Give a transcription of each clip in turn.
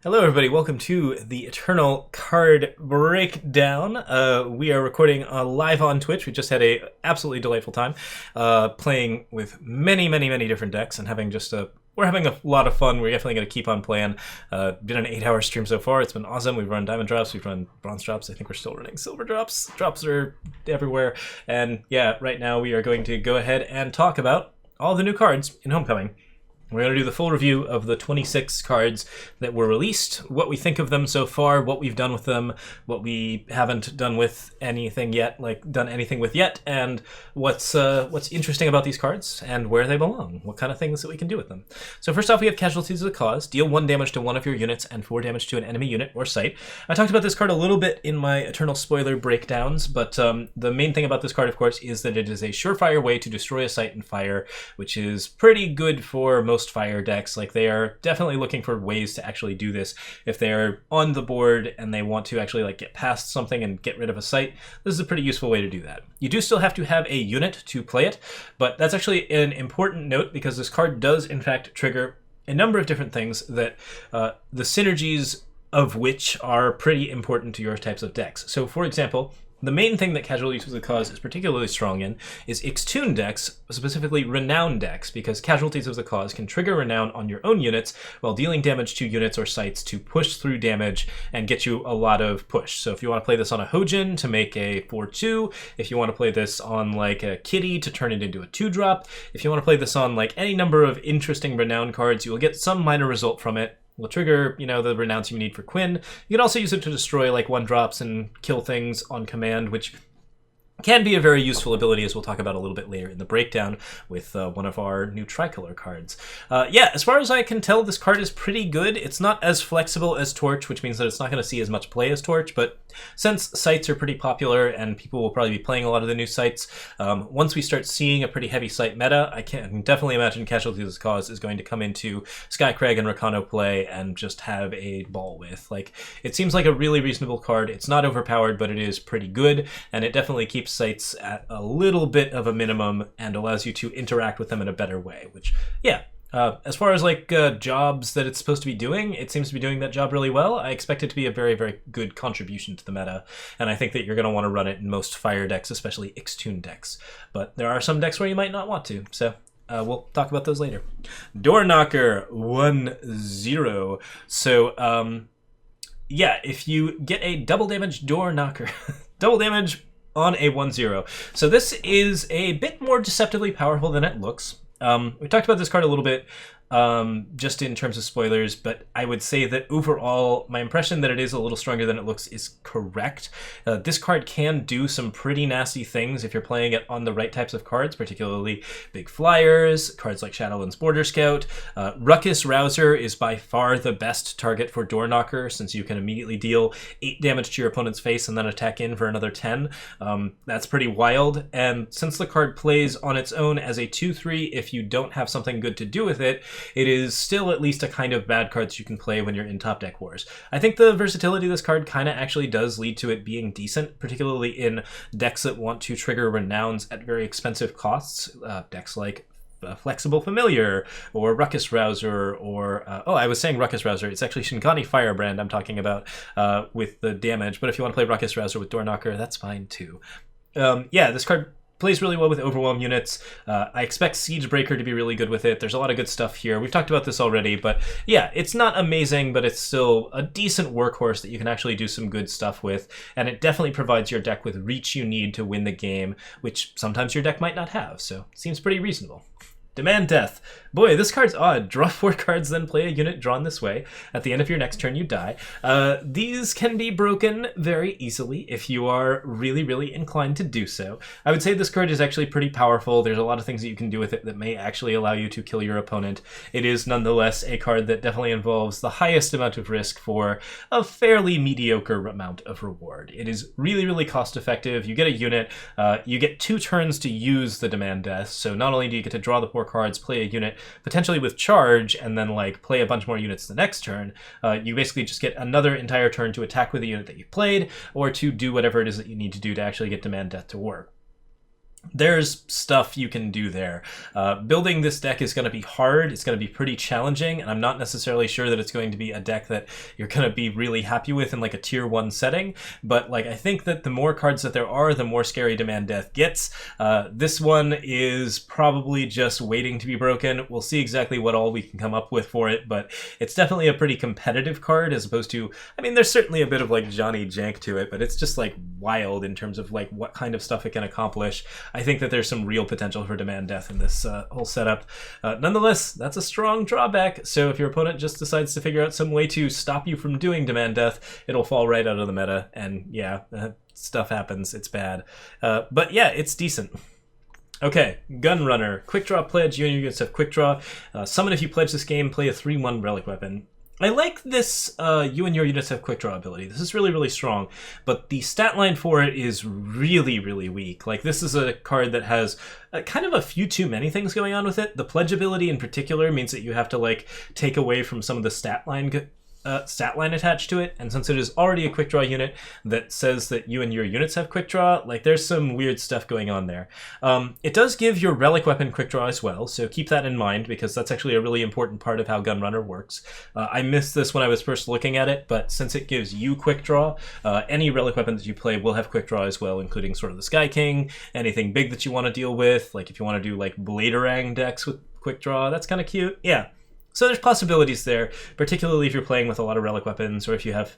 Hello, everybody. Welcome to the Eternal Card Breakdown. We are recording live on Twitch. We just had a absolutely delightful time playing with many different decks and having we're having a lot of fun. We're definitely going to keep on playing. Been an 8-hour stream so far. It's been awesome. We've run diamond drops. We've run bronze drops. I think we're still running silver drops. Drops are everywhere. And yeah, right now we are going to go ahead and talk about all the new cards in Homecoming. We're going to do the full review of the 26 cards that were released, what we think of them so far, what we've done with them, what we haven't done with anything yet, and what's interesting about these cards and where they belong, what kind of things that we can do with them. So first off, we have Casualties of the Cause. Deal 1 damage to one of your units and 4 damage to an enemy unit or site. I talked about this card a little bit in my Eternal Spoiler breakdowns, but the main thing about this card, of course, is that it is a surefire way to destroy a site in fire, which is pretty good for most fire decks. Like, they are definitely looking for ways to actually do this. If they're on the board and they want to actually get past something and get rid of a site, this is a pretty useful way to do that. You do still have to have a unit to play it, but that's actually an important note because this card does in fact trigger a number of different things that the synergies of which are pretty important to your types of decks. So for example, the main thing that Casualties of the Cause is particularly strong in is Ixtun decks, specifically Renown decks, because Casualties of the Cause can trigger Renown on your own units while dealing damage to units or sites to push through damage and get you a lot of push. So if you want to play this on a Hojin to make a 4-2, if you want to play this on like a Kitty to turn it into a 2-drop, if you want to play this on like any number of interesting Renown cards, you will get some minor result from it. Will trigger, the renowns you need for Quinn. You can also use it to destroy like 1-drops and kill things on command, which can be a very useful ability, as we'll talk about a little bit later in the breakdown with one of our new tricolor cards. As far as I can tell, this card is pretty good. It's not as flexible as Torch, which means that it's not going to see as much play as Torch, but since sites are pretty popular and people will probably be playing a lot of the new sites, once we start seeing a pretty heavy site meta, I can definitely imagine Casualties of the Cause is going to come into Skycrag and Rakano play and just have a ball with. Like, it seems like a really reasonable card. It's not overpowered, but it is pretty good, and it definitely keeps sites at a little bit of a minimum and allows you to interact with them in a better way, which, as far as jobs that it's supposed to be doing, it seems to be doing that job really well. I expect it to be a very good contribution to the meta, and I think that you're going to want to run it in most fire decks, especially Ixtun decks. But there are some decks where you might not want to, so we'll talk about those later. Door Knocker 1-0. So, if you get a double damage Door Knocker, double damage on a 1-0. So this is a bit more deceptively powerful than it looks. We talked about this card a little bit just in terms of spoilers, but I would say that overall, my impression that it is a little stronger than it looks is correct. This card can do some pretty nasty things if you're playing it on the right types of cards, particularly big flyers, cards like Shadowlands Border Scout. Ruckus Rouser is by far the best target for Door Knocker, since you can immediately deal 8 damage to your opponent's face and then attack in for another 10. That's pretty wild, and since the card plays on its own as a 2-3, if you don't have something good to do with it, it is still at least a kind of bad card that you can play when you're in top deck wars. I think the versatility of this card kind of actually does lead to it being decent, particularly in decks that want to trigger renowns at very expensive costs. Decks like Flexible Familiar or Ruckus Rouser or I was saying Ruckus Rouser, it's actually Shinkani Firebrand I'm talking about with the damage, but if you want to play Ruckus Rouser with Door Knocker, that's fine too. This card plays really well with Overwhelm units. I expect Siegebreaker to be really good with it. There's a lot of good stuff here. We've talked about this already, but yeah, it's not amazing, but it's still a decent workhorse that you can actually do some good stuff with, and it definitely provides your deck with reach you need to win the game, which sometimes your deck might not have, so it seems pretty reasonable. Demand Death. Boy, this card's odd. Draw 4 cards, then play a unit drawn this way. At the end of your next turn, you die. These can be broken very easily if you are really inclined to do so. I would say this card is actually pretty powerful. There's a lot of things that you can do with it that may actually allow you to kill your opponent. It is nonetheless a card that definitely involves the highest amount of risk for a fairly mediocre amount of reward. It is really cost effective. You get a unit, you get 2 turns to use the Demand Death, so not only do you get to draw the 4 cards, play a unit potentially with charge, and then play a bunch more units the next turn, you basically just get another entire turn to attack with the unit that you played, or to do whatever it is that you need to do to actually get Demand Death to work. there's stuff you can do there. Building this deck is going to be hard. It's going to be pretty challenging, and I'm not necessarily sure that it's going to be a deck that you're going to be really happy with in like a tier 1 setting, but like I think that the more cards that there are, the more scary Demand Death gets. This one is probably just waiting to be broken. We'll see exactly what all we can come up with for it, but it's definitely a pretty competitive card as opposed to, I mean, there's certainly a bit of like Johnny Jank to it, but it's just like wild in terms of like what kind of stuff it can accomplish. I think that there's some real potential for Demand Death in this whole setup. Nonetheless, that's a strong drawback, so if your opponent just decides to figure out some way to stop you from doing Demand Death, it'll fall right out of the meta, and yeah, stuff happens, it's bad. But yeah, it's decent. Okay, Gunrunner. Quick Draw Pledge, you and your units have Quick Draw. Summon if you pledge this game, play a 3/1 Relic Weapon. I like this you and your units have quick draw ability. This is really, really strong, but the stat line for it is really, really weak. Like, this is a card that has kind of a few too many things going on with it. The pledge ability in particular means that you have to like take away from some of the stat line attached to it, and since it is already a quick draw unit that says that you and your units have quick draw, like there's some weird stuff going on there. It does give your relic weapon quick draw as well, so keep that in mind because that's actually a really important part of how Gunrunner works. I missed this when I was first looking at it, but since it gives you quick draw, any relic weapon that you play will have quick draw as well, including sort of the Sky King, anything big that you want to deal with, like if you want to do like Bladerang decks with quick draw, that's kind of cute. Yeah. So there's possibilities there, particularly if you're playing with a lot of relic weapons or if you have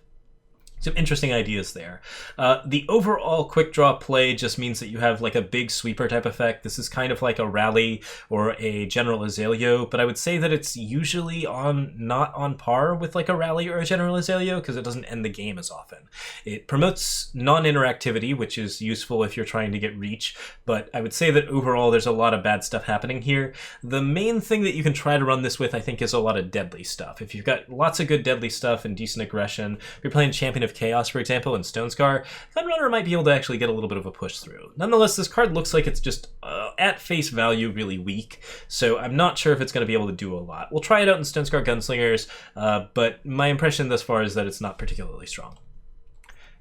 some interesting ideas there. The overall quick draw play just means that you have like a big sweeper type effect. This is kind of like a Rally or a General Azaleo, but I would say that it's usually not on par with like a Rally or a General Azaleo because it doesn't end the game as often. It promotes non-interactivity, which is useful if you're trying to get reach, but I would say that overall there's a lot of bad stuff happening here. The main thing that you can try to run this with, I think, is a lot of deadly stuff. If you've got lots of good deadly stuff and decent aggression, if you're playing Champion of Chaos, for example, and Stonescar, Gunrunner might be able to actually get a little bit of a push through. Nonetheless, this card looks like it's just, at face value, really weak, so I'm not sure if it's going to be able to do a lot. We'll try it out in Stonescar Gunslingers, but my impression thus far is that it's not particularly strong.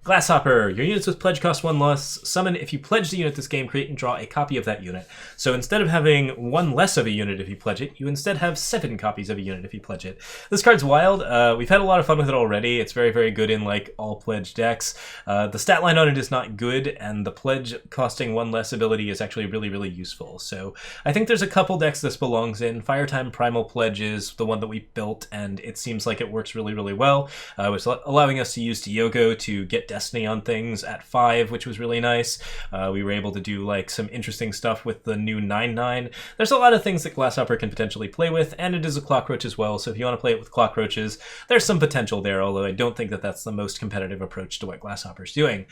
Glasshopper. Your units with pledge cost 1 less. Summon if you pledge the unit this game, create and draw a copy of that unit. So instead of having 1 less of a unit if you pledge it, you instead have 7 copies of a unit if you pledge it. This card's wild. We've had a lot of fun with it already. It's very, very good in like all pledge decks. The stat line on it is not good, and the pledge costing 1 less ability is actually really, really useful. So I think there's a couple decks this belongs in. Firetime Primal Pledge is the one that we built, and it seems like it works really, really well. It's allowing us to use Diogo to get Destiny on things at 5, which was really nice. We were able to do like some interesting stuff with the new 9/9. There's a lot of things that Glasshopper can potentially play with, and it is a Clockroach as well, so if you want to play it with Clockroaches, there's some potential there, although I don't think that that's the most competitive approach to what Glasshopper's doing.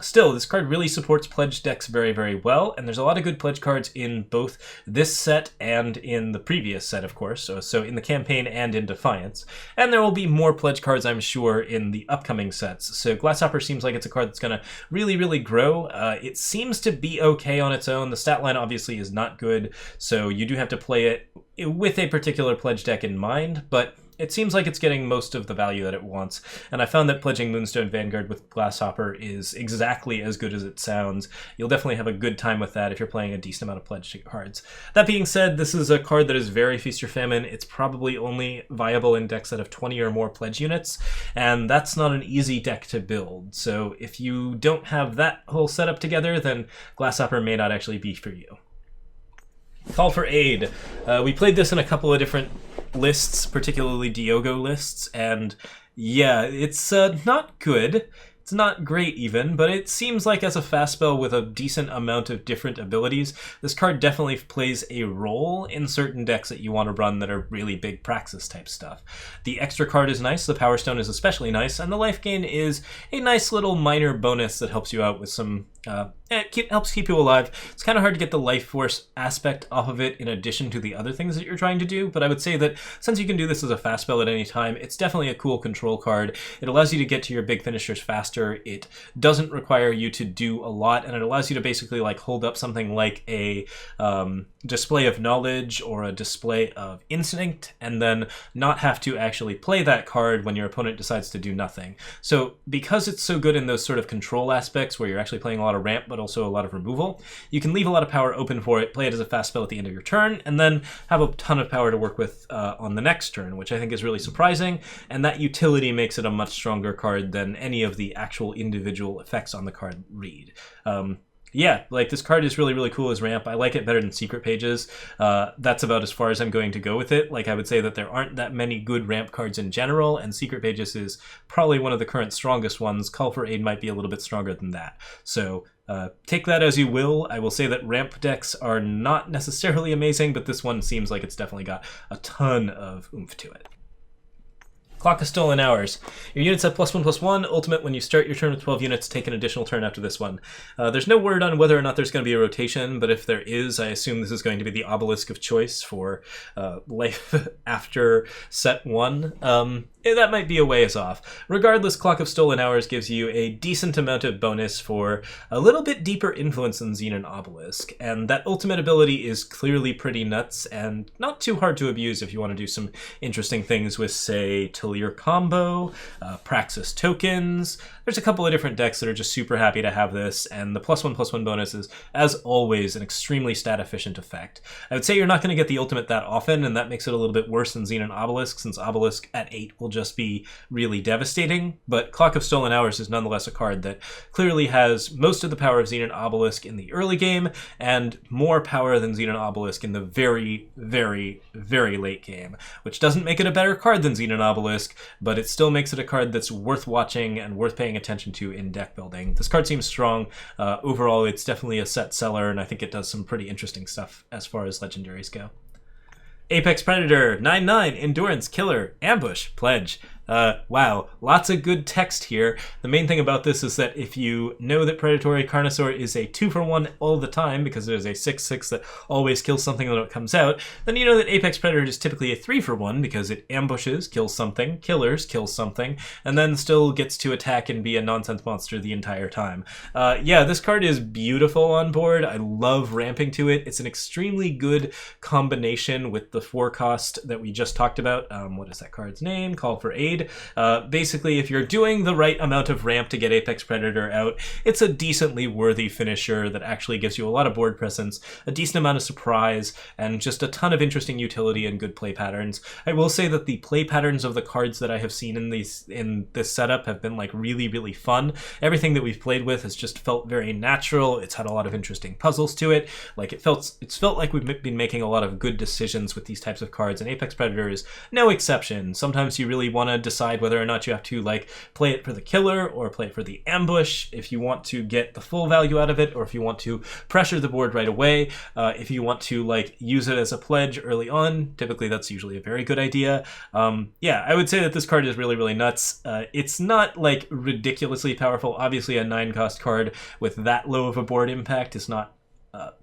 Still, this card really supports pledge decks very, very well, and there's a lot of good pledge cards in both this set and in the previous set, of course, so in the campaign and in Defiance. And there will be more pledge cards, I'm sure, in the upcoming sets. So Glasshopper seems like it's a card that's going to really, really grow. It seems to be okay on its own. The stat line obviously is not good, so you do have to play it with a particular pledge deck in mind, but it seems like it's getting most of the value that it wants, and I found that pledging Moonstone Vanguard with Glasshopper is exactly as good as it sounds. You'll definitely have a good time with that if you're playing a decent amount of pledge cards. That being said, this is a card that is very Feast or Famine. It's probably only viable in decks that have 20 or more pledge units, and that's not an easy deck to build. So if you don't have that whole setup together, then Glasshopper may not actually be for you. Call for Aid. We played this in a couple of different lists, particularly Diogo lists, and yeah, it's not good. It's not great even, but it seems like as a fast spell with a decent amount of different abilities, this card definitely plays a role in certain decks that you want to run that are really big Praxis type stuff. The extra card is nice, the Power Stone is especially nice, and the life gain is a nice little minor bonus that helps you out with some helps keep you alive. It's kind of hard to get the life force aspect off of it in addition to the other things that you're trying to do, but I would say that since you can do this as a fast spell at any time, it's definitely a cool control card. It allows you to get to your big finishers faster, it doesn't require you to do a lot, and it allows you to basically like hold up something like a display of knowledge or a display of instinct, and then not have to actually play that card when your opponent decides to do nothing. So because it's so good in those sort of control aspects where you're actually playing a lot of ramp but also a lot of removal, you can leave a lot of power open for it, play it as a fast spell at the end of your turn, and then have a ton of power to work with on the next turn, which I think is really surprising, and that utility makes it a much stronger card than any of the actual individual effects on the card read. Yeah, like this card is really, really cool as ramp. I like it better than Secret Pages. That's about as far as I'm going to go with it. Like, I would say that there aren't that many good ramp cards in general, and Secret Pages is probably one of the current strongest ones. Call for Aid might be a little bit stronger than that. So take that as you will. I will say that ramp decks are not necessarily amazing, but this one seems like it's definitely got a ton of oomph to it. Clock of Stolen Hours. Your units have +1/+1. Ultimate, when you start your turn with 12 units, take an additional turn after this one. There's no word on whether or not there's going to be a rotation, but if there is, I assume this is going to be the obelisk of choice for life after set 1. That might be a ways off. Regardless, Clock of Stolen Hours gives you a decent amount of bonus for a little bit deeper influence than Xenon Obelisk, and that ultimate ability is clearly pretty nuts and not too hard to abuse if you want to do some interesting things with, say, Talir Combo, Praxis Tokens. There's a couple of different decks that are just super happy to have this, and the +1/+1 bonus is, as always, an extremely stat-efficient effect. I would say you're not going to get the ultimate that often, and that makes it a little bit worse than Xenon Obelisk, since Obelisk at 8 will just be really devastating, but Clock of Stolen Hours is nonetheless a card that clearly has most of the power of Xenon Obelisk in the early game, and more power than Xenon Obelisk in the very, very, very late game, which doesn't make it a better card than Xenon Obelisk, but it still makes it a card that's worth watching and worth paying attention to in deck building. This card seems strong. Overall, it's definitely a set seller, and I think it does some pretty interesting stuff as far as legendaries go. Apex Predator, 9/9, Endurance, Killer, Ambush, Pledge. Wow, lots of good text here. The main thing about this is that if you know that Predatory Carnosaur is a 2-for-1 all the time, because there's a 6/6 that always kills something when it comes out, then you know that Apex Predator is typically a 3-for-1 because it ambushes, kills something, killers, kills something, and then still gets to attack and be a nonsense monster the entire time. Yeah, this card is beautiful on board. I love ramping to it. It's an extremely good combination with the 4-cost that we just talked about. What is that card's name? Call for Aid. Basically, if you're doing the right amount of ramp to get Apex Predator out, it's a decently worthy finisher that actually gives you a lot of board presence, a decent amount of surprise, and just a ton of interesting utility and good play patterns. I will say that the play patterns of the cards that I have seen in this setup have been like really, really fun. Everything that we've played with has just felt very natural. It's had a lot of interesting puzzles to it. Like it's felt like we've been making a lot of good decisions with these types of cards, and Apex Predator is no exception. Sometimes you really want to decide whether or not you have to like play it for the killer or play it for the ambush, if you want to get the full value out of it, or if you want to pressure the board right away, if you want to like use it as a pledge early on. Typically that's usually a very good idea. Yeah, I would say that this card is really, really nuts. It's not like ridiculously powerful. Obviously a 9-cost card with that low of a board impact is not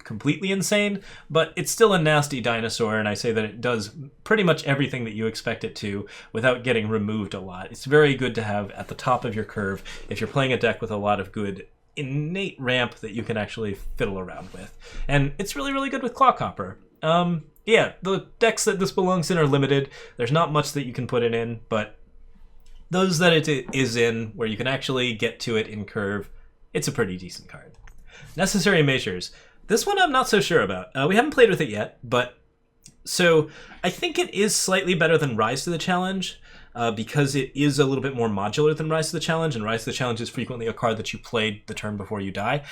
completely insane, but it's still a nasty dinosaur, and I say that it does pretty much everything that you expect it to without getting removed a lot. It's very good to have at the top of your curve if you're playing a deck with a lot of good innate ramp that you can actually fiddle around with. And it's really, really good with Clockhopper. Yeah, the decks that this belongs in are limited. There's not much that you can put it in, but those that it is in, where you can actually get to it in curve, it's a pretty decent card. Necessary Measures. This one I'm not so sure about. We haven't played with it yet, but so I think it is slightly better than Rise to the Challenge because it is a little bit more modular than Rise to the Challenge, and Rise to the Challenge is frequently a card that you played the turn before you die.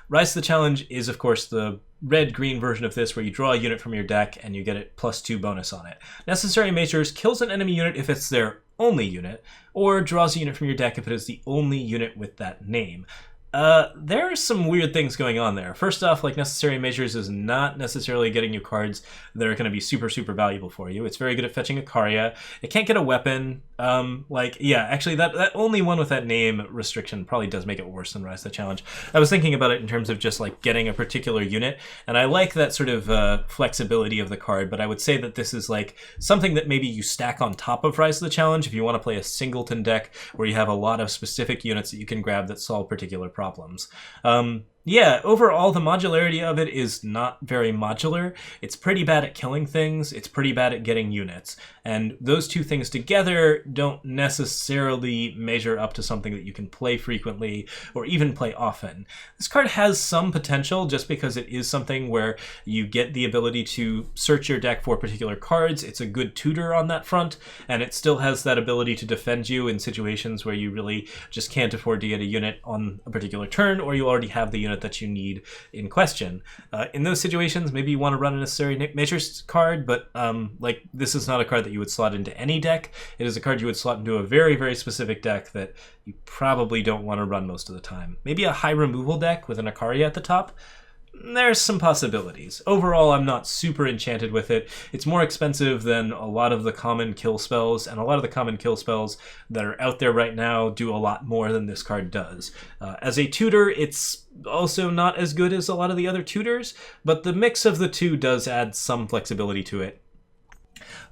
Rise to the Challenge is, of course, the red-green version of this where you draw a unit from your deck and you get it +2 bonus on it. Necessary Measures kills an enemy unit if it's their only unit, or draws a unit from your deck if it is the only unit with that name. There are some weird things going on there. First off, like Necessary Measures is not necessarily getting you cards that are going to be super, super valuable for you. It's very good at fetching a Karya. It can't get a weapon. Yeah, actually that only one with that name restriction probably does make it worse than Rise to the Challenge. I was thinking about it in terms of just like getting a particular unit, and I like that sort of flexibility of the card, but I would say that this is like something that maybe you stack on top of Rise to the Challenge if you want to play a singleton deck where you have a lot of specific units that you can grab that solve particular problems. Yeah, overall, the modularity of it is not very modular. It's pretty bad at killing things, it's pretty bad at getting units. And those two things together don't necessarily measure up to something that you can play frequently or even play often. This card has some potential just because it is something where you get the ability to search your deck for particular cards. It's a good tutor on that front, and it still has that ability to defend you in situations where you really just can't afford to get a unit on a particular turn, or you already have the unit that you need in question. In those situations, maybe you want to run a necessary measures card, but like this is not a card that you would slot into any deck. It is a card you would slot into a very, very specific deck that you probably don't want to run most of the time. Maybe a high removal deck with an Akari at the top. There's some possibilities. Overall, I'm not super enchanted with it. It's more expensive than a lot of the common kill spells, and a lot of the common kill spells that are out there right now do a lot more than this card does. As a tutor, it's also not as good as a lot of the other tutors, but the mix of the two does add some flexibility to it.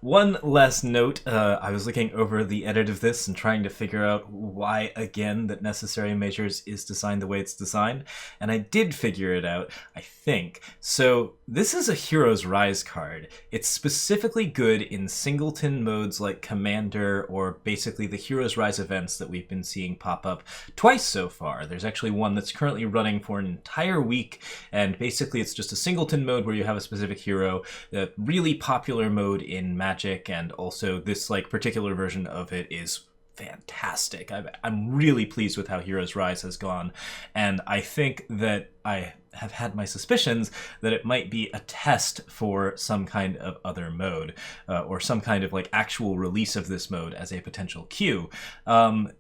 One last note, I was looking over the edit of this and trying to figure out why, again, that Necessary Measures is designed the way it's designed, and I did figure it out, I think. So this is a Hero's Rise card. It's specifically good in singleton modes like Commander, or basically the Hero's Rise events that we've been seeing pop up twice so far. There's actually one that's currently running for an entire week, and basically it's just a singleton mode where you have a specific hero, a really popular mode in Magic, and also this like particular version of it is fantastic. I'm really pleased with how Heroes Rise has gone, and I think that I have had my suspicions that it might be a test for some kind of other mode, or some kind of like actual release of this mode as a potential queue.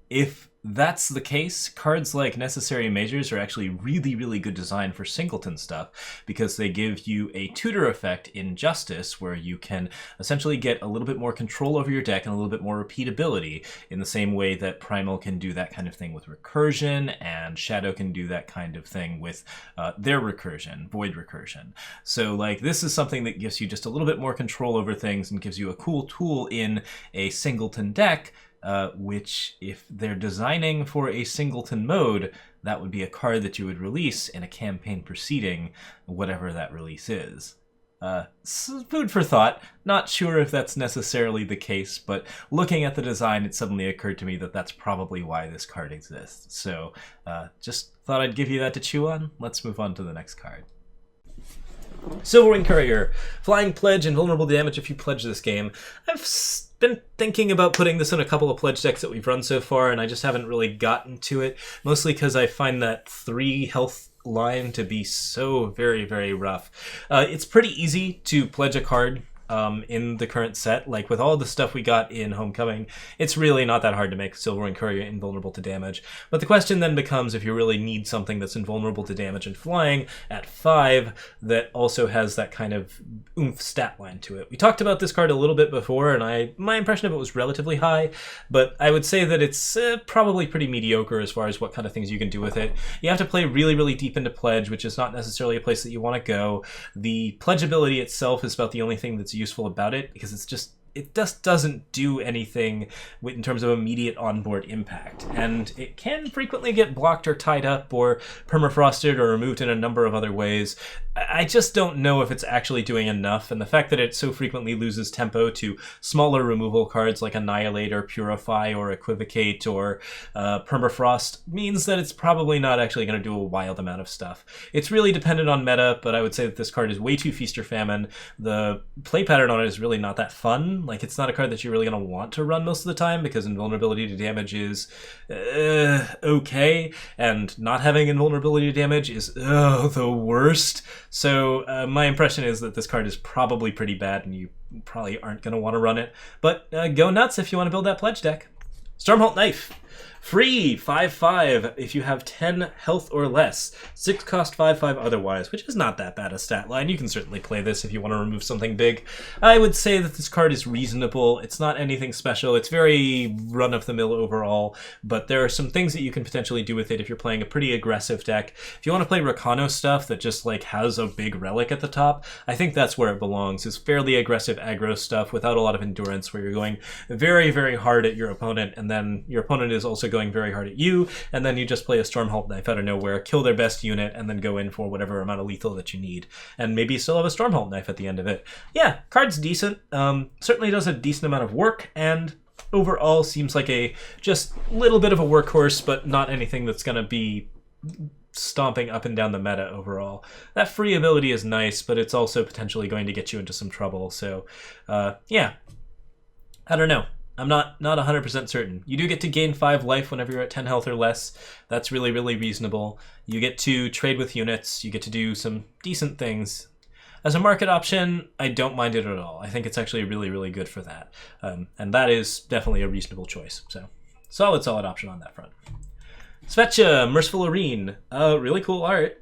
If that's the case, cards like Necessary Measures are actually really, really good design for singleton stuff, because they give you a tutor effect in Justice where you can essentially get a little bit more control over your deck and a little bit more repeatability, in the same way that Primal can do that kind of thing with Recursion, and Shadow can do that kind of thing with their Recursion, Void Recursion. So like this is something that gives you just a little bit more control over things and gives you a cool tool in a singleton deck, which, if they're designing for a singleton mode, that would be a card that you would release in a campaign proceeding, whatever that release is. Food for thought. Not sure if that's necessarily the case, but looking at the design, it suddenly occurred to me that that's probably why this card exists. So just thought I'd give you that to chew on. Let's move on to the next card. Silverwing Courier. Flying Pledge, invulnerable to damage if you pledge this game. I've been thinking about putting this in a couple of pledge decks that we've run so far, and I just haven't really gotten to it, mostly because I find that 3 health line to be so very, very rough. It's pretty easy to pledge a card in the current set. Like with all the stuff we got in Homecoming, it's really not that hard to make Silverwing Courier invulnerable to damage. But the question then becomes, if you really need something that's invulnerable to damage and flying at 5 that also has that kind of oomph stat line to it. We talked about this card a little bit before, and my impression of it was relatively high, but I would say that it's probably pretty mediocre as far as what kind of things you can do with it. You have to play really, really deep into Pledge, which is not necessarily a place that you want to go. The Pledge ability itself is about the only thing that's useful about it, because it just doesn't do anything in terms of immediate onboard impact, and it can frequently get blocked or tied up or permafrosted or removed in a number of other ways. I just don't know if it's actually doing enough, and the fact that it so frequently loses tempo to smaller removal cards like Annihilate or Purify or Equivocate or Permafrost means that it's probably not actually going to do a wild amount of stuff. It's really dependent on meta, but I would say that this card is way too Feast or Famine. The play pattern on it is really not that fun. Like, it's not a card that you're really going to want to run most of the time, because invulnerability to damage is okay, and not having invulnerability to damage is the worst. So my impression is that this card is probably pretty bad, and you probably aren't going to want to run it. But go nuts if you want to build that pledge deck. Stormholt Knife. Free, 5/5 if you have 10 health or less. 6 cost, 5/5 otherwise, which is not that bad a stat line. You can certainly play this if you want to remove something big. I would say that this card is reasonable. It's not anything special. It's very run-of-the-mill overall, but there are some things that you can potentially do with it if you're playing a pretty aggressive deck. If you want to play Rakano stuff that just like has a big relic at the top, I think that's where it belongs. It's fairly aggressive aggro stuff without a lot of endurance, where you're going very, very hard at your opponent, and then your opponent is also going very hard at you, and then you just play a Stormhold Knife out of nowhere, kill their best unit, and then go in for whatever amount of lethal that you need. And maybe you still have a Stormhold Knife at the end of it. Yeah, card's decent. Certainly does a decent amount of work, and overall seems like a just little bit of a workhorse, but not anything that's going to be stomping up and down the meta overall. That free ability is nice, but it's also potentially going to get you into some trouble. So, yeah, I don't know. I'm not 100% certain. You do get to gain 5 life whenever you're at 10 health or less. That's really, really reasonable. You get to trade with units. You get to do some decent things. As a market option, I don't mind it at all. I think it's actually really, really good for that. And that is definitely a reasonable choice. So, solid option on that front. Svetcha, Merciful Arene. Really cool art.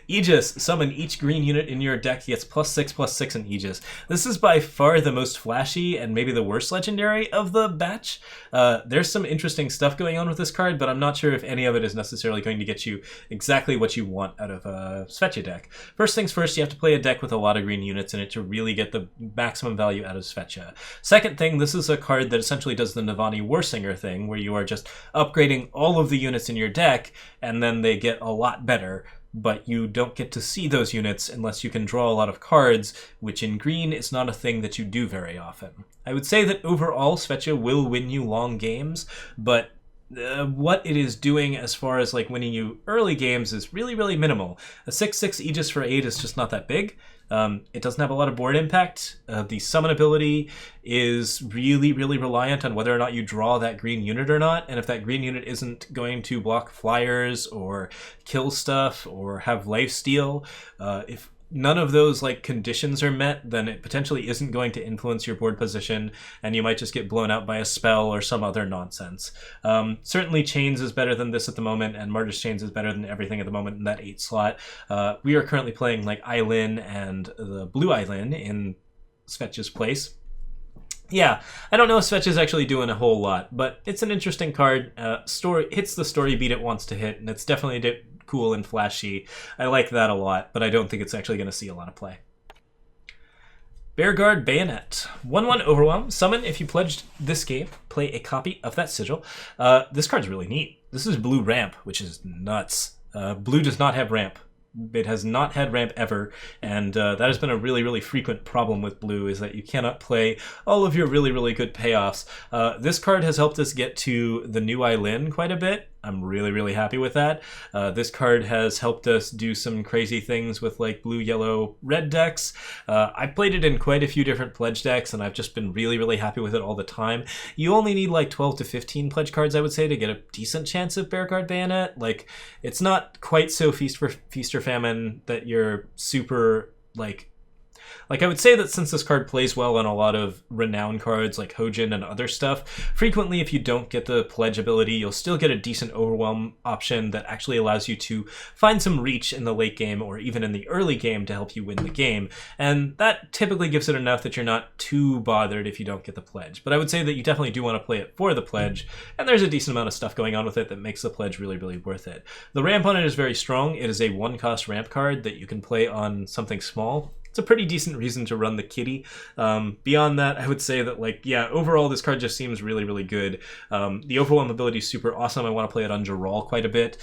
Aegis. Summon each green unit in your deck gets +6/+6 in Aegis. This is by far the most flashy and maybe the worst legendary of the batch. There's some interesting stuff going on with this card, but I'm not sure if any of it is necessarily going to get you exactly what you want out of a Svetcha deck. First things first, you have to play a deck with a lot of green units in it to really get the maximum value out of Svetcha. Second thing, this is a card that essentially does the Navani Warsinger thing, where you are just upgrading all of the units in your deck, and then they get a lot better. But you don't get to see those units unless you can draw a lot of cards, which in green is not a thing that you do very often. I would say that overall, Svetcha will win you long games, but what it is doing as far as like winning you early games is really, really minimal. A 6/6 Aegis for 8 is just not that big. It doesn't have a lot of board impact. The summon ability is really, really reliant on whether or not you draw that green unit or not. And if that green unit isn't going to block flyers or kill stuff or have lifesteal, if none of those like conditions are met, then it potentially isn't going to influence your board position, and you might just get blown out by a spell or some other nonsense. Certainly Chains is better than this at the moment, and Martyr's Chains is better than everything at the moment in that 8 slot. We are currently playing like Eileen and the blue Eileen in Svetcha's place. Yeah, I don't know if Svetcha's actually doing a whole lot, but it's an interesting card. Story hits the story beat it wants to hit, and it's definitely cool and flashy. I like that a lot, but I don't think it's actually going to see a lot of play. Bearguard Bayonet. 1/1 Overwhelm. Summon if you pledged this game. Play a copy of that sigil. This card's really neat. This is blue ramp, which is nuts. Blue does not have ramp. It has not had ramp ever, and that has been a really, really frequent problem with blue, is that you cannot play all of your really, really good payoffs. This card has helped us get to the new Eileen quite a bit. I'm really, really happy with that. This card has helped us do some crazy things with like blue, yellow, red decks. I've played it in quite a few different pledge decks, and I've just been really, really happy with it all the time. You only need like 12 to 15 pledge cards, I would say, to get a decent chance of Bearguard Bayonet. Like, it's not quite so feast or famine that you're super like I would say that since this card plays well on a lot of renown cards like Hojin and other stuff, frequently if you don't get the pledge ability, you'll still get a decent overwhelm option that actually allows you to find some reach in the late game or even in the early game to help you win the game. And that typically gives it enough that you're not too bothered if you don't get the pledge. But I would say that you definitely do want to play it for the pledge, and there's a decent amount of stuff going on with it that makes the pledge really, really worth it. The ramp on it is very strong. It is a 1-cost ramp card that you can play on something small. It's a pretty decent reason to run the kitty. Beyond that, I would say that, like, yeah, overall this card just seems really, really good. The overwhelm ability is super awesome. I want to play it on Jaral quite a bit.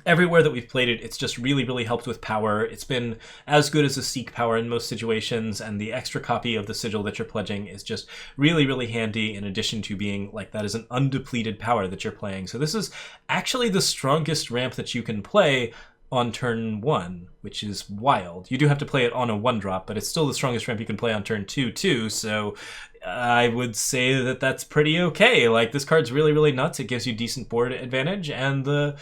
Everywhere that we've played it, it's just really, really helped with power. It's been as good as a Seek power in most situations, and the extra copy of the sigil that you're pledging is just really, really handy, in addition to being like that is an undepleted power that you're playing. So this is actually the strongest ramp that you can play on turn 1, which is wild. You do have to play it on a 1-drop, but it's still the strongest ramp you can play on turn 2 too, so I would say that that's pretty okay. Like, this card's really, really nuts. It gives you decent board advantage, and the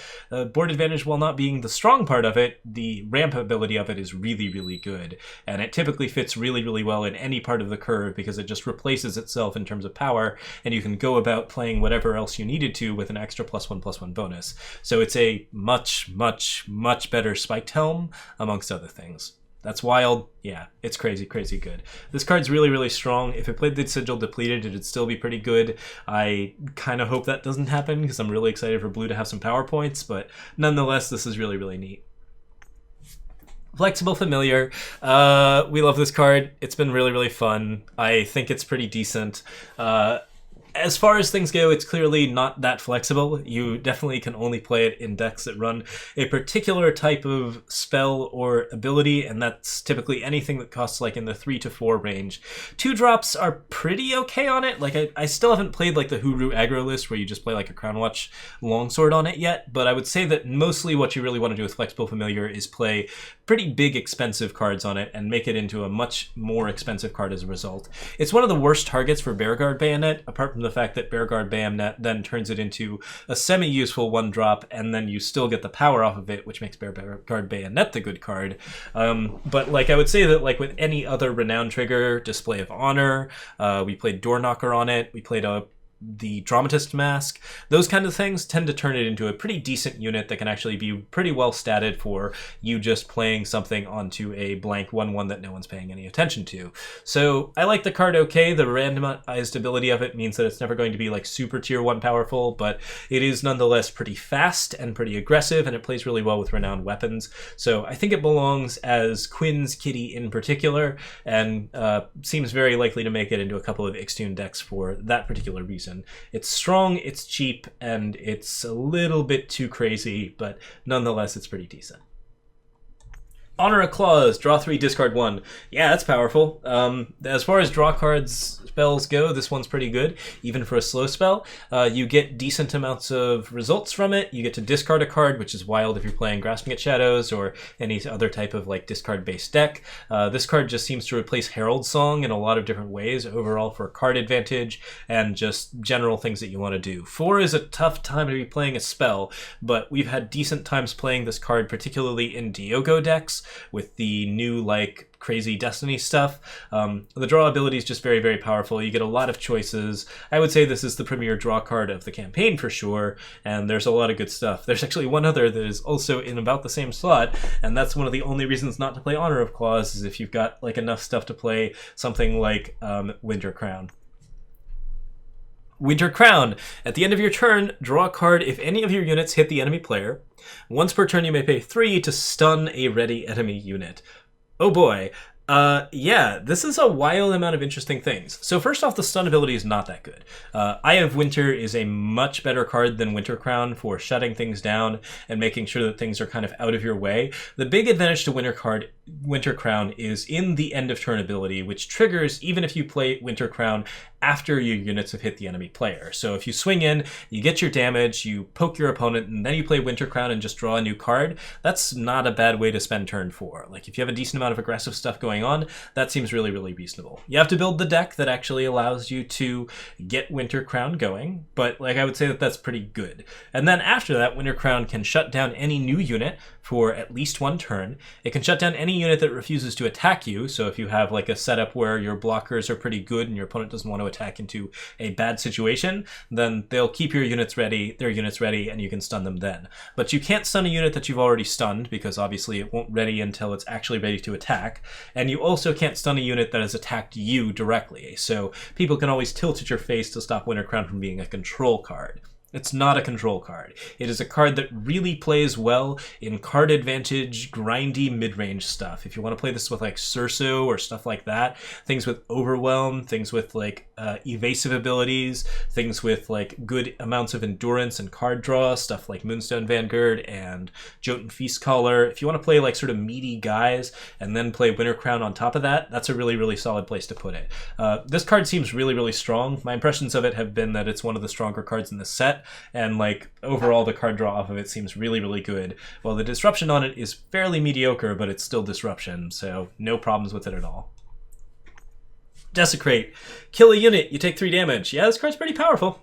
board advantage, while not being the strong part of it, the ramp ability of it is really, really good. And it typically fits really, really well in any part of the curve because it just replaces itself in terms of power, and you can go about playing whatever else you needed to with an extra +1/+1 bonus. So it's a much, much, much better Spiked Helm, amongst other things. That's wild. Yeah, it's crazy, crazy good. This card's really, really strong. If it played the Sigil depleted, it'd still be pretty good. I kind of hope that doesn't happen because I'm really excited for blue to have some power points, but nonetheless, this is really, really neat. Flexible Familiar. We love this card. It's been really, really fun. I think it's pretty decent. As far as things go, it's clearly not that flexible. You definitely can only play it in decks that run a particular type of spell or ability, and that's typically anything that costs like in the 3 to 4 range. 2-drops are pretty okay on it. Like I still haven't played like the Huru aggro list where you just play like a Crown Watch longsword on it yet, but I would say that mostly what you really want to do with Flexible Familiar is play pretty big expensive cards on it and make it into a much more expensive card as a result. It's one of the worst targets for Bearguard Bayonet, apart from the fact that Bearguard Bayonet then turns it into a semi-useful 1-drop, and then you still get the power off of it, which makes Bearguard Bayonet the good card. But like I would say that like with any other Renown trigger, Display of Honor, we played Door Knocker on it, we played the Dramatist Mask, those kind of things tend to turn it into a pretty decent unit that can actually be pretty well statted for you just playing something onto a blank 1/1 that no one's paying any attention to. So I like the card okay. The randomized ability of it means that it's never going to be like super tier 1 powerful, but it is nonetheless pretty fast and pretty aggressive, and it plays really well with renowned weapons. So I think it belongs as Quinn's Kitty in particular, and seems very likely to make it into a couple of Ixtun decks for that particular reason. It's strong, it's cheap, and it's a little bit too crazy, but nonetheless it's pretty decent. Honor a Clause, draw 3, discard 1. Yeah, that's powerful. As far as draw cards spells go, this one's pretty good, even for a slow spell. You get decent amounts of results from it. You get to discard a card, which is wild if you're playing Grasping at Shadows or any other type of like discard-based deck. This card just seems to replace Herald Song in a lot of different ways, overall for card advantage and just general things that you want to do. 4 is a tough time to be playing a spell, but we've had decent times playing this card, particularly in Diogo decks, with the new like crazy Destiny stuff. The draw ability is just very, very powerful. You get a lot of choices. I would say this is the premier draw card of the campaign for sure, and there's a lot of good stuff. There's actually one other that is also in about the same slot, and that's one of the only reasons not to play Honor of Clause, is if you've got like enough stuff to play something like Winter Crown. Winter Crown. At the end of your turn, draw a card if any of your units hit the enemy player. Once per turn, you may pay 3 to stun a ready enemy unit. Oh boy. Yeah, this is a wild amount of interesting things. So first off, the stun ability is not that good. Eye of Winter is a much better card than Winter Crown for shutting things down and making sure that things are kind of out of your way. The big advantage to Winter Crown is in the end of turn ability, which triggers even if you play Winter Crown after your units have hit the enemy player. So if you swing in, you get your damage, you poke your opponent, and then you play Winter Crown and just draw a new card, that's not a bad way to spend turn 4. Like if you have a decent amount of aggressive stuff going on, that seems really, really reasonable. You have to build the deck that actually allows you to get Winter Crown going, but like I would say that that's pretty good. And then after that, Winter Crown can shut down any new unit for at least 1 turn. It can shut down any unit that refuses to attack you, so if you have like a setup where your blockers are pretty good and your opponent doesn't want to attack into a bad situation, then they'll keep their units ready, and you can stun them then. But you can't stun a unit that you've already stunned, because obviously it won't ready until it's actually ready to attack, and you also can't stun a unit that has attacked you directly, so people can always tilt at your face to stop Winter Crown from being a control card. It's not a control card. It is a card that really plays well in card advantage, grindy mid-range stuff. If you want to play this with like Cerso or stuff like that, things with Overwhelm, things with like evasive abilities, things with like good amounts of endurance and card draw, stuff like Moonstone Vanguard and Jotun Feastcaller. If you want to play like sort of meaty guys and then play Winter Crown on top of that, that's a really, really solid place to put it. This card seems really, really strong. My impressions of it have been that it's one of the stronger cards in the set, and like overall the card draw off of it seems really, really good. Well, the disruption on it is fairly mediocre, but it's still disruption, so no problems with it at all. Desecrate. Kill a unit, you take 3 damage. Yeah, this card's pretty powerful.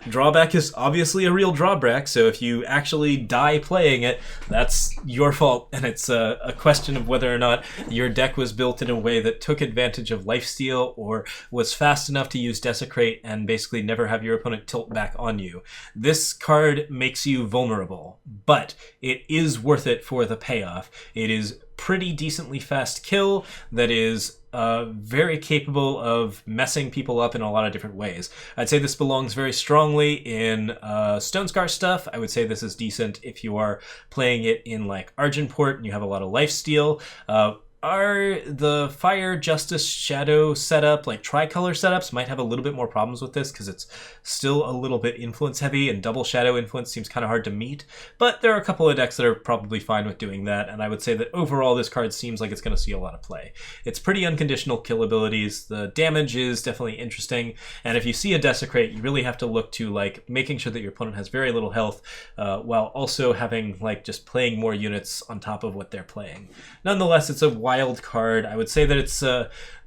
Drawback is obviously a real drawback, so if you actually die playing it, that's your fault, and it's a question of whether or not your deck was built in a way that took advantage of lifesteal or was fast enough to use Desecrate and basically never have your opponent tilt back on you. This card makes you vulnerable, but it is worth it for the payoff. It is pretty decently fast kill that is very capable of messing people up in a lot of different ways. I'd say this belongs very strongly in Stonescar stuff. I would say this is decent if you are playing it in like Argenport and you have a lot of lifesteal. the Fire, Justice, Shadow setup, like tricolor setups, might have a little bit more problems with this because it's still a little bit influence heavy, and double Shadow influence seems kind of hard to meet. But there are a couple of decks that are probably fine with doing that, and I would say that overall this card seems like it's going to see a lot of play. It's pretty unconditional kill abilities. The damage is definitely interesting, and if you see a Desecrate, you really have to look to like making sure that your opponent has very little health, while also having like just playing more units on top of what they're playing. Nonetheless, it's a wild card. I would say that it's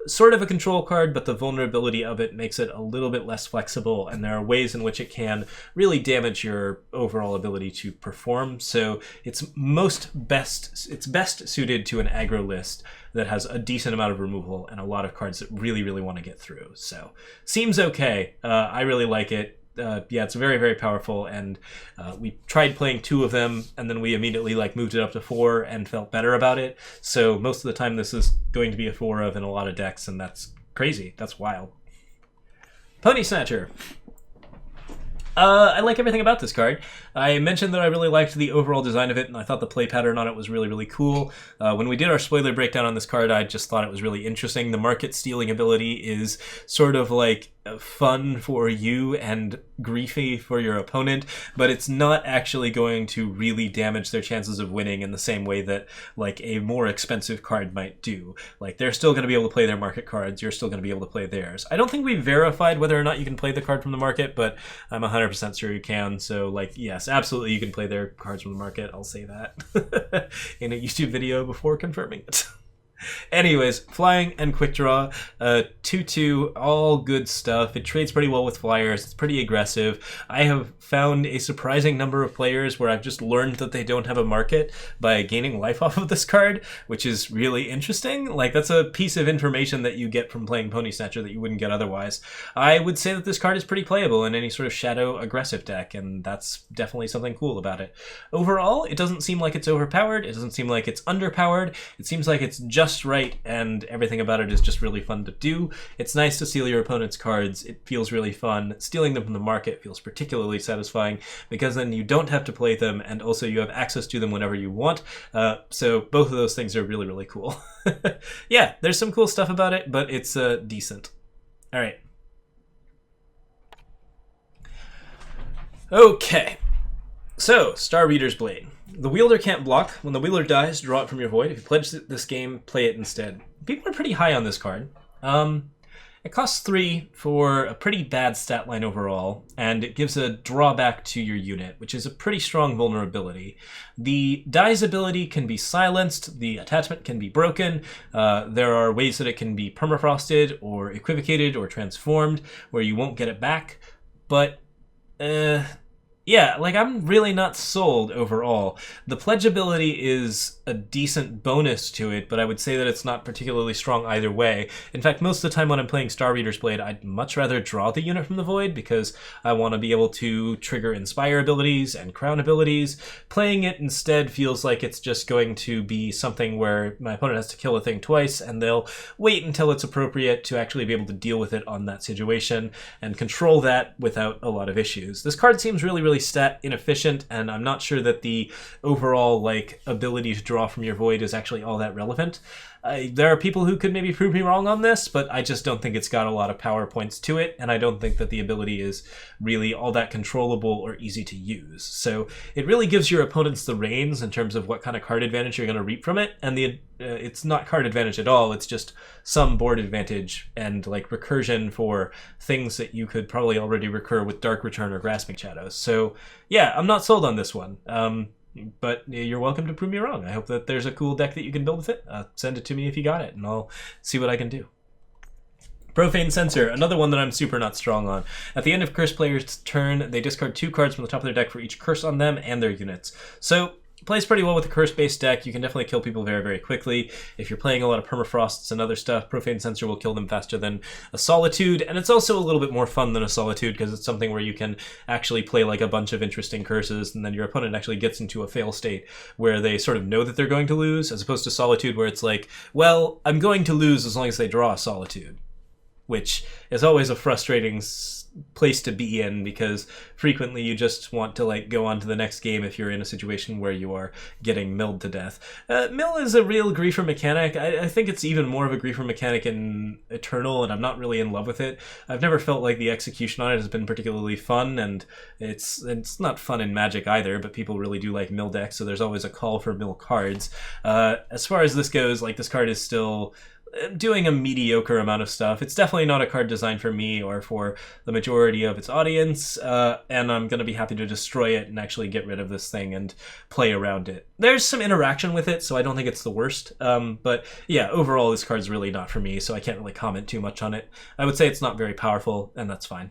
sort of a control card, but the vulnerability of it makes it a little bit less flexible, and there are ways in which it can really damage your overall ability to perform. So it's best suited to an aggro list that has a decent amount of removal and a lot of cards that really want to get through. So seems okay. I really like it. Yeah, it's very, very powerful, and we tried playing 2 of them, and then we immediately like moved it up to 4 and felt better about it. So most of the time this is going to be a 4 of in a lot of decks, and that's crazy. That's wild. Pony Snatcher. I like everything about this card. I mentioned that I really liked the overall design of it, and I thought the play pattern on it was really cool. When we did our spoiler breakdown on this card, I just thought it was really interesting. The market stealing ability is sort of like fun for you and griefy for your opponent, but it's not actually going to really damage their chances of winning in the same way that like a more expensive card might do. Like they're still going to be able to play their market cards, you're still going to be able to play theirs. I don't think we verified whether or not you can play the card from the market, but I'm 100% sure you can. So like, yes, absolutely you can play their cards from the market. I'll say that in a YouTube video before confirming it. Anyways, flying and quick draw, 2/2, all good stuff. It trades pretty well with flyers. It's pretty aggressive. I have found a surprising number of players where I've just learned that they don't have a market by gaining life off of this card, which is really interesting. Like, that's a piece of information that you get from playing Pony Snatcher that you wouldn't get otherwise. I would say that this card is pretty playable in any sort of shadow aggressive deck, and that's definitely something cool about it. Overall, it doesn't seem like it's overpowered. It doesn't seem like it's underpowered. It seems like it's just right, and everything about it is just really fun to do. It's nice to steal your opponent's cards. It feels really fun. Stealing them from the market feels particularly satisfying because then you don't have to play them, and also you have access to them whenever you want. So both of those things are really cool. Yeah, there's some cool stuff about it, but it's decent. All right. Okay. So, Star Reader's Blade. The wielder can't block. When the wielder dies, draw it from your void. If you pledge this game, play it instead. People are pretty high on this card. It costs 3 for a pretty bad stat line overall, and it gives a drawback to your unit, which is a pretty strong vulnerability. The die's ability can be silenced, the attachment can be broken, there are ways that it can be permafrosted or equivocated or transformed where you won't get it back, but yeah, like, I'm really not sold overall. The pledge ability is a decent bonus to it, but I would say that it's not particularly strong either way. In fact, most of the time when I'm playing Star Reader's Blade, I'd much rather draw the unit from the void because I want to be able to trigger Inspire abilities and Crown abilities. Playing it instead feels like it's just going to be something where my opponent has to kill a thing twice, and they'll wait until it's appropriate to actually be able to deal with it on that situation and control that without a lot of issues. This card seems really stat inefficient, and I'm not sure that the overall like ability to draw from your void is actually all that relevant. There are people who could maybe prove me wrong on this, but I just don't think it's got a lot of power points to it, and I don't think that the ability is really all that controllable or easy to use. So it really gives your opponents the reins in terms of what kind of card advantage you're going to reap from it, and it's not card advantage at all, it's just some board advantage and like recursion for things that you could probably already recur with Dark Return or Grasping Shadows. So yeah, I'm not sold on this one. But you're welcome to prove me wrong. I hope that there's a cool deck that you can build with it. Send it to me if you got it, and I'll see what I can do. Profane Censor, another one that I'm super not strong on. At the end of Curse player's turn, they discard 2 cards from the top of their deck for each curse on them and their units. So, plays pretty well with a curse-based deck. You can definitely kill people very quickly. If you're playing a lot of permafrosts and other stuff, Profane Censor will kill them faster than a Solitude, and it's also a little bit more fun than a Solitude because it's something where you can actually play like a bunch of interesting curses, and then your opponent actually gets into a fail state where they sort of know that they're going to lose, as opposed to Solitude where it's like, well, I'm going to lose as long as they draw a Solitude, which is always a frustrating place to be in, because frequently you just want to like go on to the next game if you're in a situation where you are getting milled to death. Mill is a real griefer mechanic. I think it's even more of a griefer mechanic in Eternal, and I'm not really in love with it. I've never felt like the execution on it has been particularly fun, and it's not fun in Magic either, but people really do like mill decks, so there's always a call for mill cards. As far as this goes, like, this card is still doing a mediocre amount of stuff. It's definitely not a card designed for me or for the majority of its audience, and I'm going to be happy to destroy it and actually get rid of this thing and play around it. There's some interaction with it, so I don't think it's the worst, but yeah, overall this card's really not for me, so I can't really comment too much on it. I would say it's not very powerful, and that's fine.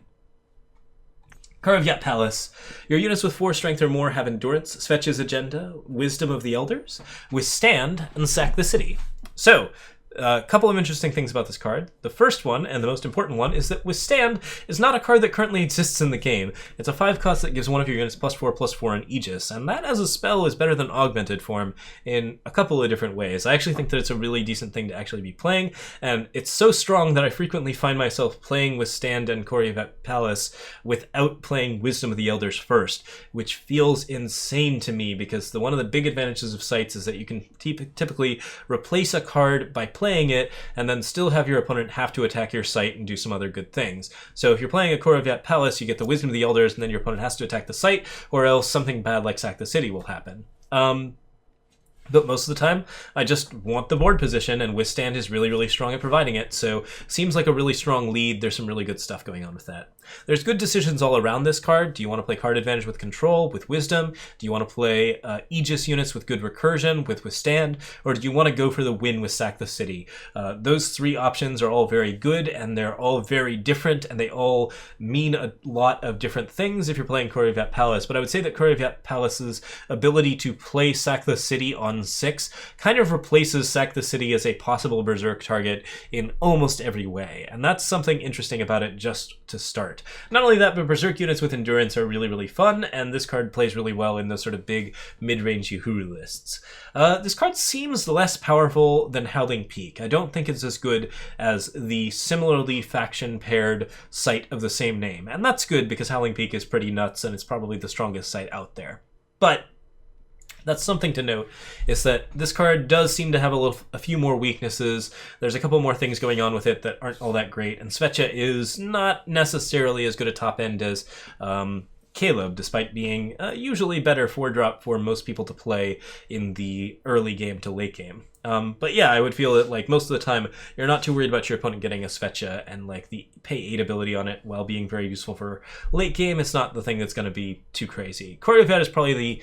Karavjat Palace. Your units with 4 strength or more have Endurance, Svetch's Agenda, Wisdom of the Elders, Withstand, and Sack the City. So, a couple of interesting things about this card. The first one, and the most important one, is that Withstand is not a card that currently exists in the game. It's a 5 cost that gives one of your units +4/+4 in Aegis, and that as a spell is better than Augmented Form in a couple of different ways. I actually think that it's a really decent thing to actually be playing, and it's so strong that I frequently find myself playing Withstand and Karavjat Palace without playing Wisdom of the Elders first, which feels insane to me, because one of the big advantages of Sites is that you can typically replace a card by playing it, and then still have your opponent have to attack your site and do some other good things. So if you're playing a Karavjat Palace, you get the Wisdom of the Elders, and then your opponent has to attack the site, or else something bad like Sack the City will happen. But most of the time, I just want the board position, and Withstand is really, really strong at providing it, so seems like a really strong lead. There's some really good stuff going on with that. There's good decisions all around this card. Do you want to play card advantage with control, with wisdom? Do you want to play Aegis units with good recursion, with Withstand? Or do you want to go for the win with Sack the City? Those 3 options are all very good, and they're all very different, and they all mean a lot of different things if you're playing Karavjat Palace. But I would say that Karavjat Palace's ability to play Sack the City on 6 kind of replaces Sack the City as a possible Berserk target in almost every way, and that's something interesting about it just to start. Not only that, but Berserk units with Endurance are really, really fun, and this card plays really well in those sort of big mid-range Uhuru lists. This card seems less powerful than Howling Peak. I don't think it's as good as the similarly faction-paired site of the same name, and that's good because Howling Peak is pretty nuts, and it's probably the strongest site out there. But that's something to note, is that this card does seem to have a few more weaknesses. There's a couple more things going on with it that aren't all that great, and Svetcha is not necessarily as good a top end as Caleb, despite being usually better 4-drop for most people to play in the early game to late game. But yeah, I would feel that like most of the time you're not too worried about your opponent getting a Svetcha, and like the pay 8 ability on it, while being very useful for late game, it's not the thing that's going to be too crazy. Karavjat is probably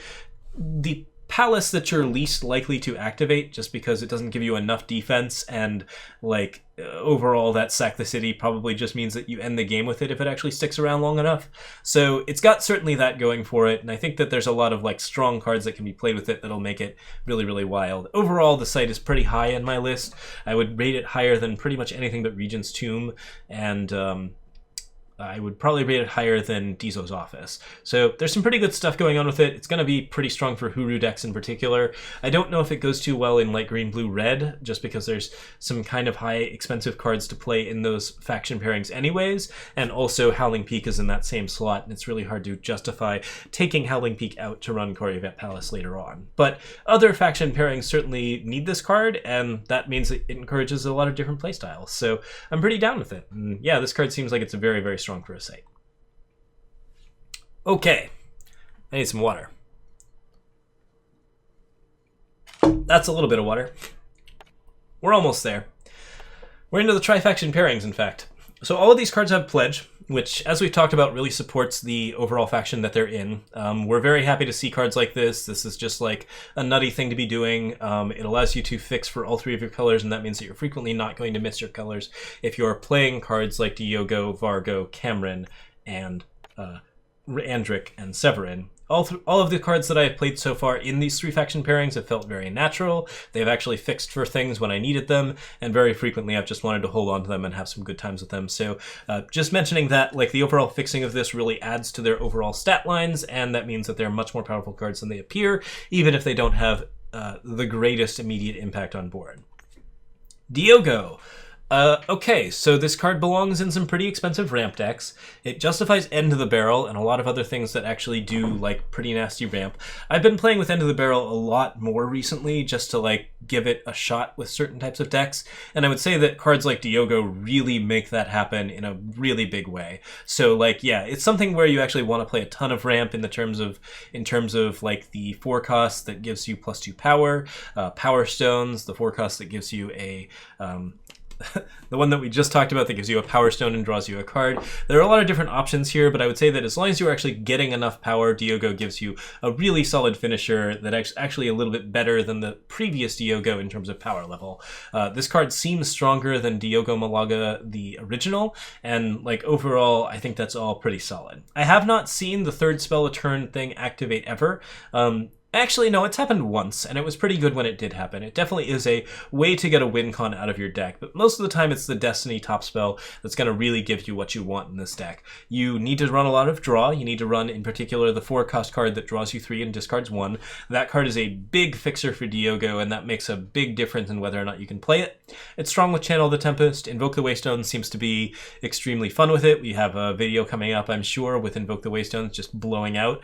the Palace that you're least likely to activate, just because it doesn't give you enough defense, and like overall that Sack the City probably just means that you end the game with it if it actually sticks around long enough. So it's got certainly that going for it, and I think that there's a lot of like strong cards that can be played with it that'll make it really, really wild. Overall, the site is pretty high in my list. I would rate it higher than pretty much anything but Regent's Tomb, and I would probably rate it higher than Dizo's Office. So there's some pretty good stuff going on with it. It's going to be pretty strong for Huru decks in particular. I don't know if it goes too well in light green, blue, red, just because there's some kind of high expensive cards to play in those faction pairings anyways, and also Howling Peak is in that same slot, and it's really hard to justify taking Howling Peak out to run Karavjat Palace later on. But other faction pairings certainly need this card, and that means it encourages a lot of different playstyles. So I'm pretty down with it. And yeah, this card seems like it's a very, very strong for a site. Okay, I need some water. That's a little bit of water. We're almost there. We're into the tri-faction pairings, in fact. So all of these cards have Pledge, which, as we've talked about, really supports the overall faction that they're in. We're very happy to see cards like this. This is just like a nutty thing to be doing. It allows you to fix for all 3 of your colors, and that means that you're frequently not going to miss your colors if you're playing cards like Diogo, Vargo, Cameron, and Andric and Severin. All of the cards that I've played so far in these 3 faction pairings have felt very natural. They've actually fixed for things when I needed them, and very frequently I've just wanted to hold on to them and have some good times with them. So just mentioning that, like, the overall fixing of this really adds to their overall stat lines, and that means that they're much more powerful cards than they appear, even if they don't have the greatest immediate impact on board. Diogo. Okay, so this card belongs in some pretty expensive ramp decks. It justifies End of the Barrel and a lot of other things that actually do, like, pretty nasty ramp. I've been playing with End of the Barrel a lot more recently just to, like, give it a shot with certain types of decks, and I would say that cards like Diogo really make that happen in a really big way. So, like, yeah, it's something where you actually want to play a ton of ramp in terms of, like, the 4 cost that gives you +2 power, Power Stones, the 4 cost that gives you a... the one that we just talked about that gives you a Power Stone and draws you a card. There are a lot of different options here, but I would say that as long as you're actually getting enough power, Diogo gives you a really solid finisher that actually a little bit better than the previous Diogo in terms of power level. This card seems stronger than Diogo Malaga, the original, and like overall, I think that's all pretty solid. I have not seen the 3rd spell a turn thing activate ever. Actually, no, it's happened once, and it was pretty good when it did happen. It definitely is a way to get a win con out of your deck, but most of the time it's the Destiny top spell that's going to really give you what you want in this deck. You need to run a lot of draw. You need to run, in particular, the 4-cost card that draws you 3 and discards 1. That card is a big fixer for Diogo, and that makes a big difference in whether or not you can play it. It's strong with Channel the Tempest. Invoke the Waystone seems to be extremely fun with it. We have a video coming up, I'm sure, with Invoke the Waystones just blowing out.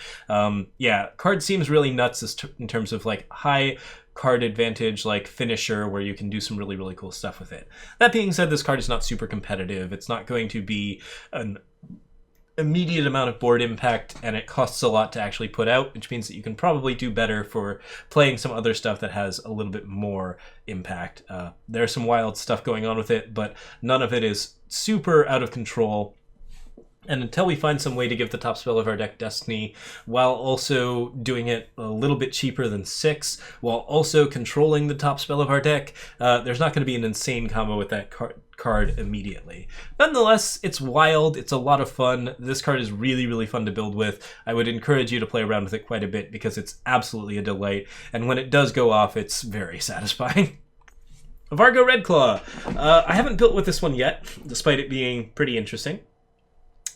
Yeah, card seems really nuts in terms of like high card advantage, like finisher, where you can do some really, really cool stuff with it. That being said, this card is not super competitive. It's not going to be an immediate amount of board impact, and it costs a lot to actually put out, which means that you can probably do better for playing some other stuff that has a little bit more impact. There's some wild stuff going on with it, but none of it is super out of control. And until we find some way to give the top spell of our deck Destiny, while also doing it a little bit cheaper than 6, while also controlling the top spell of our deck, there's not going to be an insane combo with that card immediately. Nonetheless, it's wild, it's a lot of fun. This card is really, really fun to build with. I would encourage you to play around with it quite a bit because it's absolutely a delight, and when it does go off, it's very satisfying. Vargo Redclaw. I haven't built with this one yet, despite it being pretty interesting.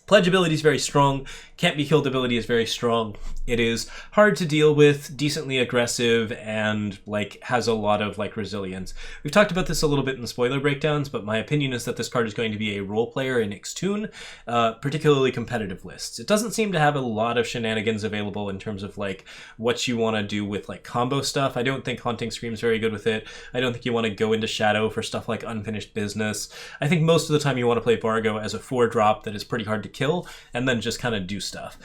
Pledge ability is very strong. Can't be killed ability is very strong. It is hard to deal with, decently aggressive, and like has a lot of like resilience. We've talked about this a little bit in the spoiler breakdowns, but my opinion is that this card is going to be a role player in Ixtun, particularly competitive lists. It doesn't seem to have a lot of shenanigans available in terms of like what you want to do with like combo stuff. I don't think Haunting Scream's very good with it. I don't think you want to go into Shadow for stuff like Unfinished Business. I think most of the time you want to play Vargo as a 4-drop that is pretty hard to kill, and then just kind of do stuff.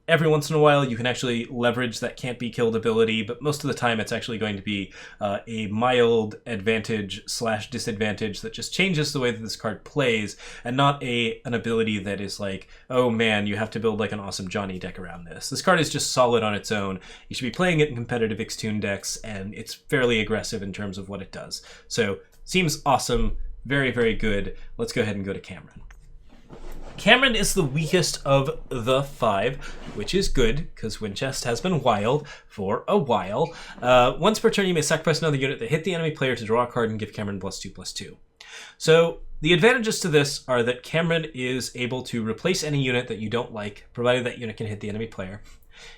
Every once in a while you can actually leverage that can't be killed ability, but most of the time it's actually going to be a mild advantage / disadvantage that just changes the way that this card plays, and not an ability that is like, oh man, you have to build like an awesome Johnny deck around this. This card is just solid on its own. You should be playing it in competitive Ixtun decks, and it's fairly aggressive in terms of what it does. So, seems awesome, very, very good. Let's go ahead and go to Cameron. Cameron is the weakest of the 5, which is good, because Winchest has been wild for a while. Once per turn, you may sacrifice another unit that hit the enemy player to draw a card and give Cameron +2/+2. So, the advantages to this are that Cameron is able to replace any unit that you don't like, provided that unit can hit the enemy player.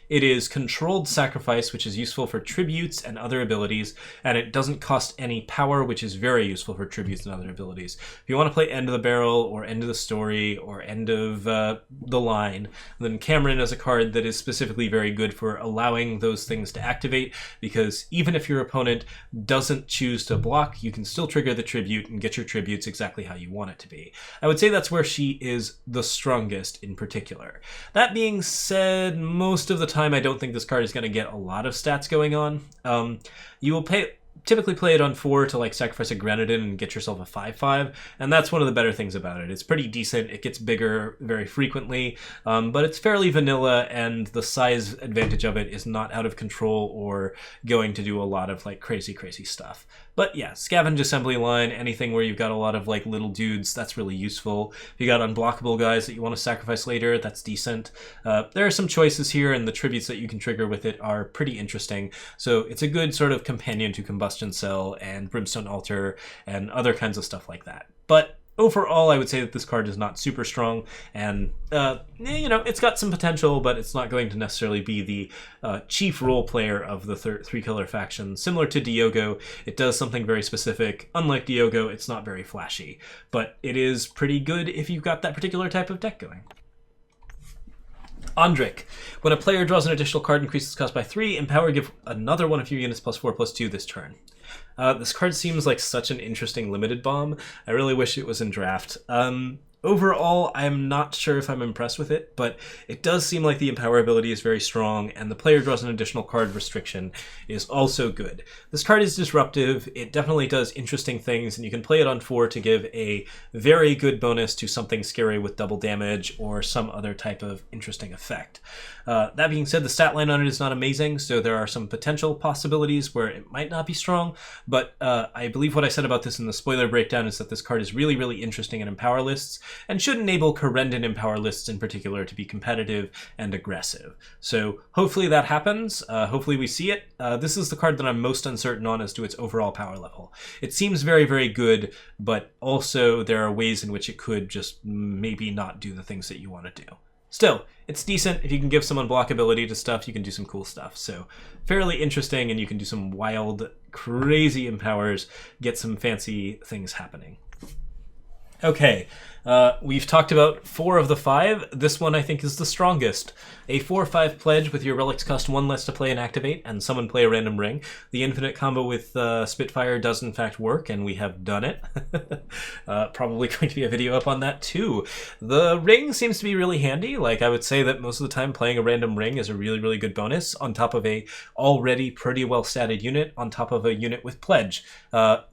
It is controlled sacrifice, which is useful for tributes and other abilities, and it doesn't cost any power, which is very useful for tributes and other abilities. If you want to play End of the Barrel, or End of the Story, or End of the Line, then Cameron is a card that is specifically very good for allowing those things to activate, because even if your opponent doesn't choose to block, you can still trigger the tribute and get your tributes exactly how you want it to be. I would say that's where she is the strongest in particular. That being said, most of the time I don't think this card is going to get a lot of stats going on. You will typically play it on 4 to like sacrifice a Grenadin and get yourself a 5/5, and that's one of the better things about it. It's pretty decent, it gets bigger very frequently, but it's fairly vanilla, and the size advantage of it is not out of control or going to do a lot of like crazy stuff. But yeah, Scavenge Assembly Line, anything where you've got a lot of like little dudes, that's really useful. If you got unblockable guys that you want to sacrifice later, that's decent. There are some choices here, and the tributes that you can trigger with it are pretty interesting. So it's a good sort of companion to Combustion Cell and Brimstone Altar and other kinds of stuff like that. But overall, I would say that this card is not super strong, and it's got some potential, but it's not going to necessarily be the chief role player of the three-color faction. Similar to Diogo, it does something very specific. Unlike Diogo, it's not very flashy, but it is pretty good if you've got that particular type of deck going. Andrik. When a player draws an additional card, increases cost by 3, empower, give another one of your units +4/+2 this turn. This card seems like such an interesting limited bomb. I really wish it was in draft. Overall, I'm not sure if I'm impressed with it, but it does seem like the Empower ability is very strong, and the player draws an additional card restriction is also good. This card is disruptive, it definitely does interesting things, and you can play it on 4 to give a very good bonus to something scary with double damage or some other type of interesting effect. That being said, the stat line on it is not amazing, so there are some potential possibilities where it might not be strong, but I believe what I said about this in the spoiler breakdown is that this card is really, really interesting in Empower lists, and should enable Corendon Empower lists in particular to be competitive and aggressive. So hopefully that happens. Hopefully we see it. This is the card that I'm most uncertain on as to its overall power level. It seems very, very good, but also there are ways in which it could just maybe not do the things that you want to do. Still, it's decent. If you can give some unblockability to stuff, you can do some cool stuff. So fairly interesting, and you can do some wild, crazy empowers, get some fancy things happening. Okay, we've talked about 4 of the 5. This one I think is the strongest. A 4/5 pledge with your relics cost 1 less to play and activate, and summon play a random ring. The infinite combo with Spitfire does in fact work, and we have done it. Probably going to be a video up on that too. The ring seems to be really handy. Like, I would say that most of the time playing a random ring is a really, really good bonus on top of a already pretty well statted unit, on top of a unit with pledge.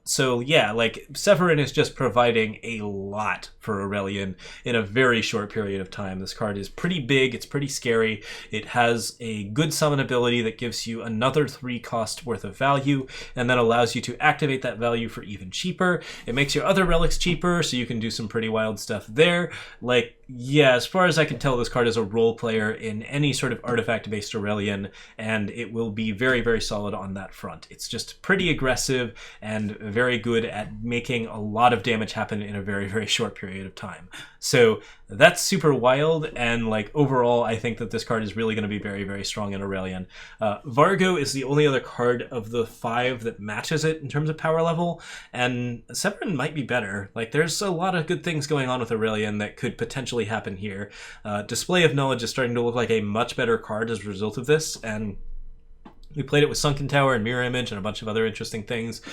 So yeah, like, Severin is just providing a lot for Aurelian in a very short period of time. This card is pretty big, it's pretty scary, it has a good summon ability that gives you another 3 cost worth of value, and then allows you to activate that value for even cheaper. It makes your other relics cheaper, so you can do some pretty wild stuff there. Like, yeah, as far as I can tell, this card is a role player in any sort of artifact-based Aurelian, and it will be very, very solid on that front. It's just pretty aggressive and very good at making a lot of damage happen in a very, very short period of time. So that's super wild, and like overall, I think that this card is really going to be very, very strong in Aurelian. Vargo is the only other card of the 5 that matches it in terms of power level, and Severin might be better. Like, there's a lot of good things going on with Aurelian that could potentially happen here. Display of Knowledge is starting to look like a much better card as a result of this, and we played it with Sunken Tower and Mirror Image and a bunch of other interesting things.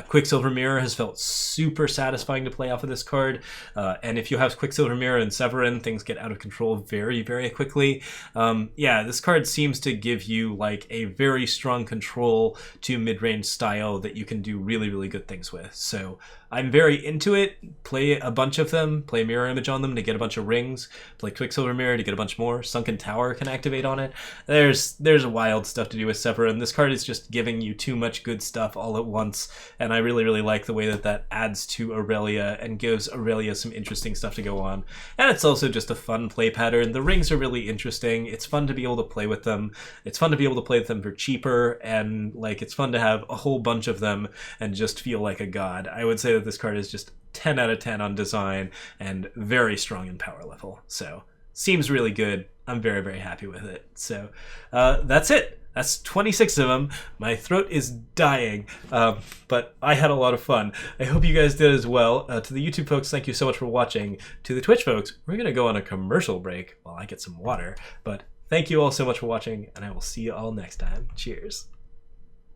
Quicksilver Mirror has felt super satisfying to play off of this card. And if you have Quicksilver Mirror and Severin, things get out of control very, very quickly. Yeah, this card seems to give you like a very strong control to mid-range style that you can do really, really good things with. So I'm very into it. Play a bunch of them. Play Mirror Image on them to get a bunch of rings. Play Quicksilver Mirror to get a bunch more. Sunken Tower can activate on it. There's wild stuff to do with Severin. This card is just giving you too much good stuff all at once, and I really, really like the way that that adds to Aurelia and gives Aurelia some interesting stuff to go on. And it's also just a fun play pattern. The rings are really interesting. It's fun to be able to play with them. It's fun to be able to play with them for cheaper, and like it's fun to have a whole bunch of them and just feel like a god. I would say that this card is just 10 out of 10 on design and very strong in power level. So seems really good. I'm very, very happy with it. So that's it. That's 26 of them. My throat is dying, but I had a lot of fun. I hope you guys did as well. To the YouTube folks, thank you so much for watching. To the Twitch folks, we're going to go on a commercial break while I get some water. But thank you all so much for watching, and I will see you all next time. Cheers.